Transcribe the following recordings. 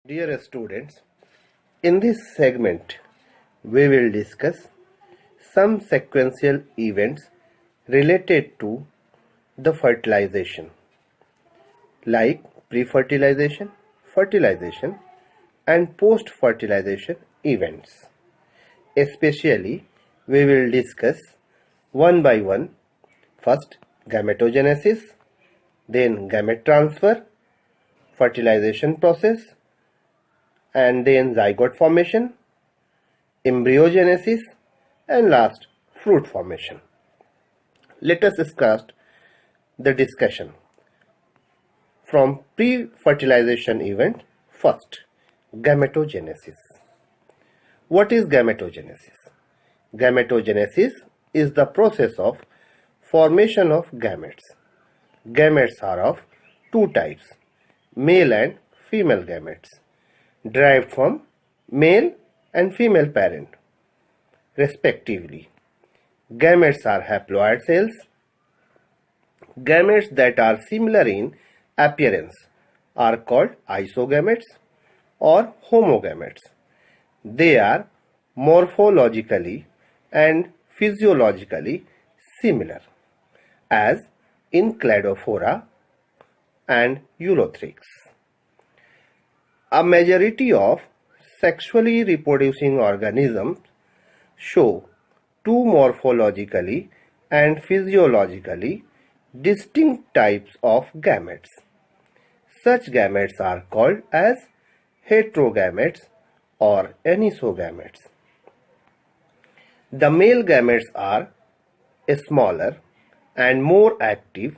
Dear students, in this segment we will discuss some sequential events related to the fertilization like pre-fertilization, fertilization and post-fertilization events. Especially we will discuss one by one, first gametogenesis, then gamete transfer, fertilization process, and then zygote formation, embryogenesis, and last fruit formation. Let us start the discussion from pre-fertilization event. First, gametogenesis. What is gametogenesis? Gametogenesis is the process of formation of gametes. Gametes are of two types, male and female gametes, derived from male and female parent, respectively. Gametes are haploid cells. Gametes that are similar in appearance are called isogametes or homogametes. They are morphologically and physiologically similar, as in Cladophora and Ulothrix. A majority of sexually reproducing organisms show two morphologically and physiologically distinct types of gametes. Such gametes are called as heterogametes or anisogametes. The male gametes are smaller and more active,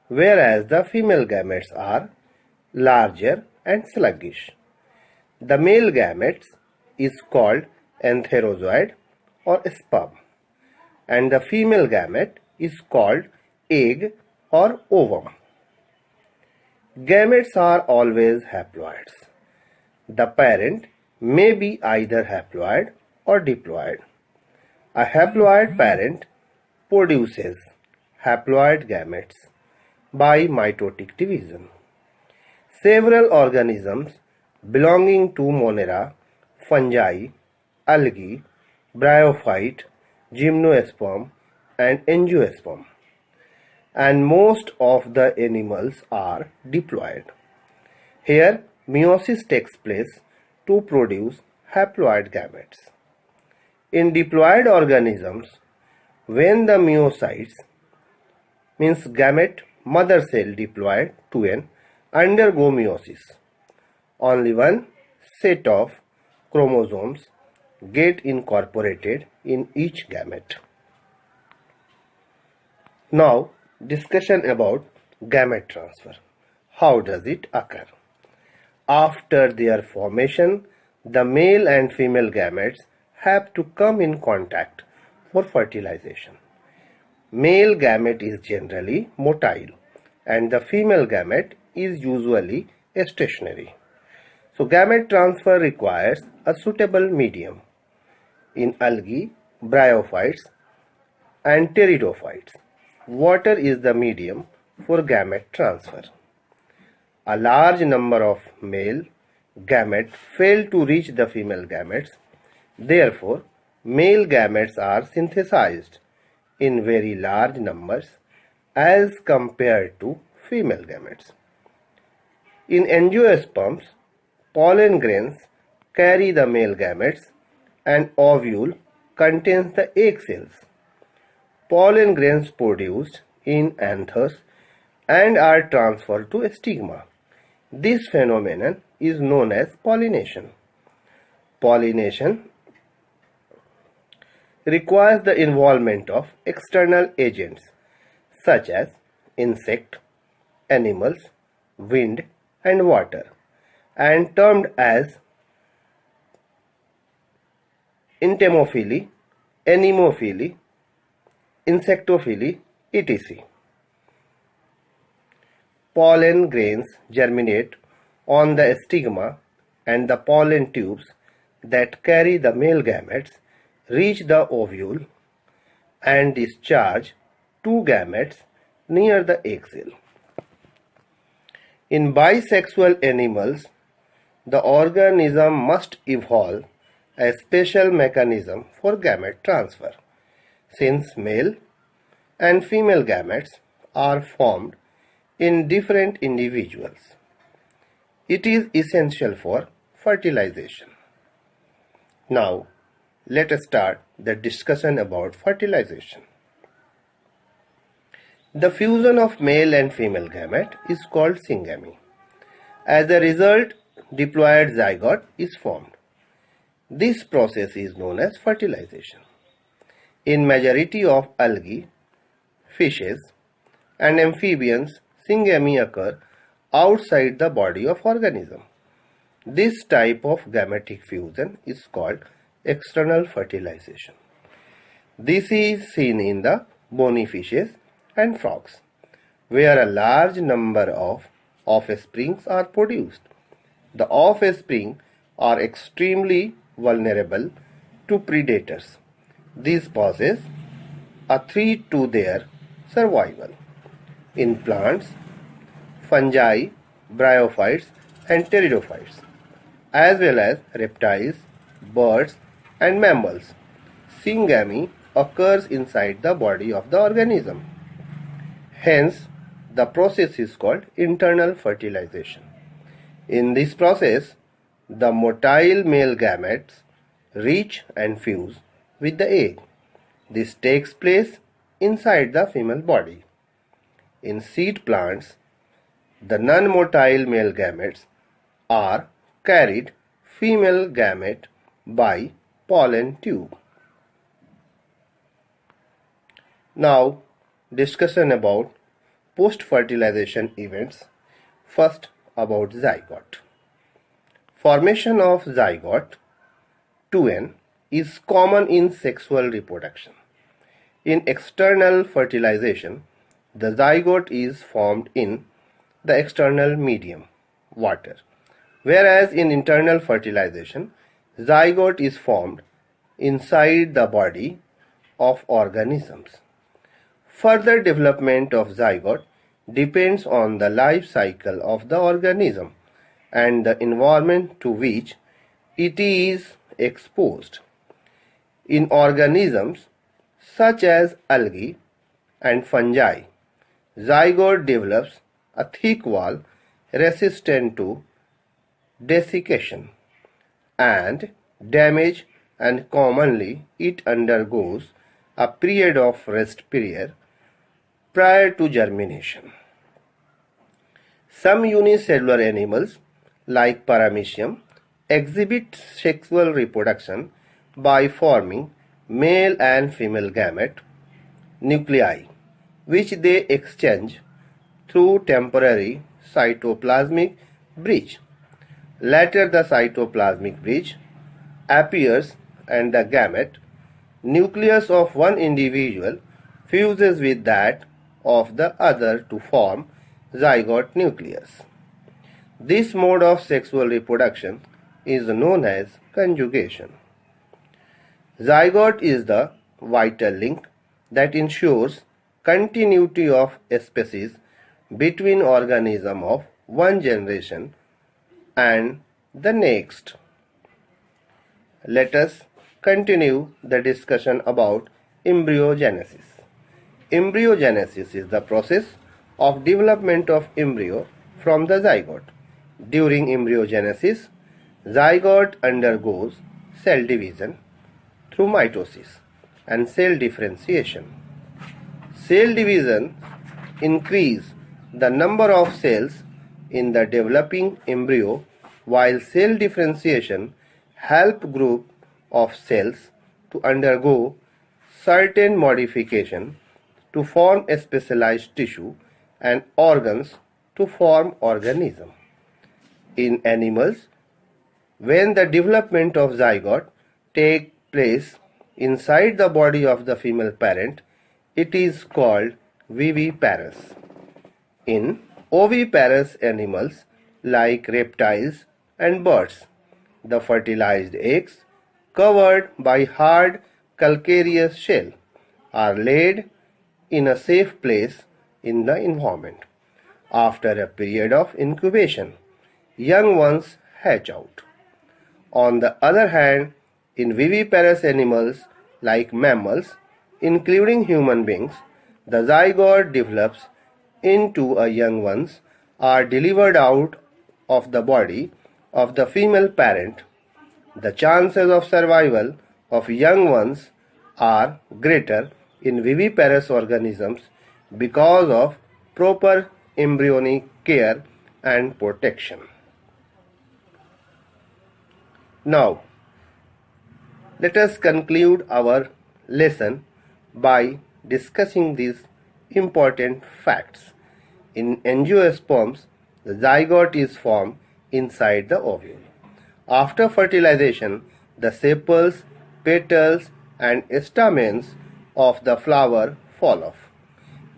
whereas the female gametes are larger and sluggish. The male gametes is called antherozoid or sperm, and the female gamete is called egg or ovum. Gametes are always haploids. The parent may be either haploid or diploid. A haploid parent produces haploid gametes by mitotic division. Several organisms belonging to Monera, fungi, algae, bryophyte, gymnosperm and angiosperm, and most of the animals are diploid. Here meiosis takes place to produce haploid gametes. In diploid organisms, when the meiocytes, means gamete mother cell diploid to an, undergo meiosis, only one set of chromosomes get incorporated in each gamete. Now, discussion about gamete transfer. How does it occur? After their formation, the male and female gametes have to come in contact for fertilization. Male gamete is generally motile and the female gamete is usually stationary. So gamete transfer requires a suitable medium. In algae, bryophytes and pteridophytes, water is the medium for gamete transfer. A large number of male gametes fail to reach the female gametes. Therefore, male gametes are synthesized in very large numbers as compared to female gametes. In angiosperms, pollen grains carry the male gametes and ovule contains the egg cells. Pollen grains produced in anthers and are transferred to stigma. This phenomenon is known as pollination. Pollination requires the involvement of external agents such as insect, animals, wind and water, and termed as entomophily, anemophily, insectophily, etc. Pollen grains germinate on the stigma and the pollen tubes that carry the male gametes reach the ovule and discharge two gametes near the egg cell. In bisexual animals, the organism must evolve a special mechanism for gamete transfer, since male and female gametes are formed in different individuals. It is essential for fertilization. Now, let us start the discussion about fertilization. The fusion of male and female gamete is called syngamy. As a result, diploid zygote is formed. This process is known as fertilization. In majority of algae, fishes, and amphibians, syngamy occur outside the body of organism. This type of gametic fusion is called external fertilization. This is seen in the bony fishes and frogs, where a large number of offsprings are produced. The offspring are extremely vulnerable to predators. This poses a threat to their survival. In plants, fungi, bryophytes, and pteridophytes, as well as reptiles, birds, and mammals, syngamy occurs inside the body of the organism. Hence, the process is called internal fertilization. In this process, the motile male gametes reach and fuse with the egg. This takes place inside the female body. In seed plants, the non-motile male gametes are carried female gamete by pollen tube. Now, discussion about post-fertilization events. First, about zygote. Formation of zygote 2N is common in sexual reproduction. In external fertilization, the zygote is formed in the external medium, water, whereas in internal fertilization, zygote is formed inside the body of organisms. Further development of zygote depends on the life cycle of the organism and the environment to which it is exposed. In organisms such as algae and fungi, zygote develops a thick wall resistant to desiccation and damage, and commonly it undergoes a period of rest period prior to germination. Some unicellular animals like Paramecium exhibit sexual reproduction by forming male and female gamete nuclei, which they exchange through temporary cytoplasmic bridge. Later, the cytoplasmic bridge appears and the gamete nucleus of one individual fuses with that of the other to form zygote nucleus. This mode of sexual reproduction is known as conjugation. Zygote is the vital link that ensures continuity of species between organisms of one generation and the next. Let us continue the discussion about embryogenesis. Embryogenesis is the process of development of embryo from the zygote. During embryogenesis, zygote undergoes cell division through mitosis and cell differentiation. Cell division increases the number of cells in the developing embryo, while cell differentiation helps group of cells to undergo certain modification to form a specialized tissue and organs to form organism. In animals, when the development of zygote takes place inside the body of the female parent, it is called viviparous. In oviparous animals like reptiles and birds, the fertilized eggs covered by hard calcareous shell are laid in a safe place in the environment. After a period of incubation, young ones hatch out. On the other hand, in viviparous animals like mammals, including human beings, the zygote develops into a young ones are delivered out of the body of the female parent. The chances of survival of young ones are greater in viviparous organisms because of proper embryonic care and protection. Now, let us conclude our lesson by discussing these important facts. In angiosperms, the zygote is formed inside the ovule. After fertilization, the sepals, petals, and stamens of the flower fall off.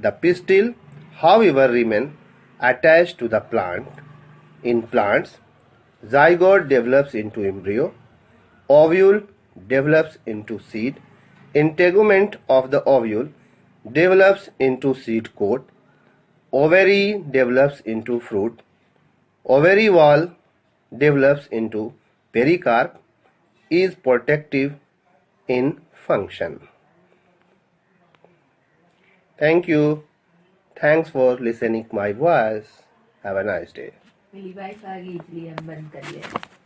The pistil, however, remain attached to the plant. In plants, zygote develops into embryo, ovule develops into seed, integument of the ovule develops into seed coat, ovary develops into fruit, ovary wall develops into pericarp, is protective in function. Thank you. Thanks for listening my voice. Have a nice day. मेरी wife आ गई इसलिए हम बंद कर लिया.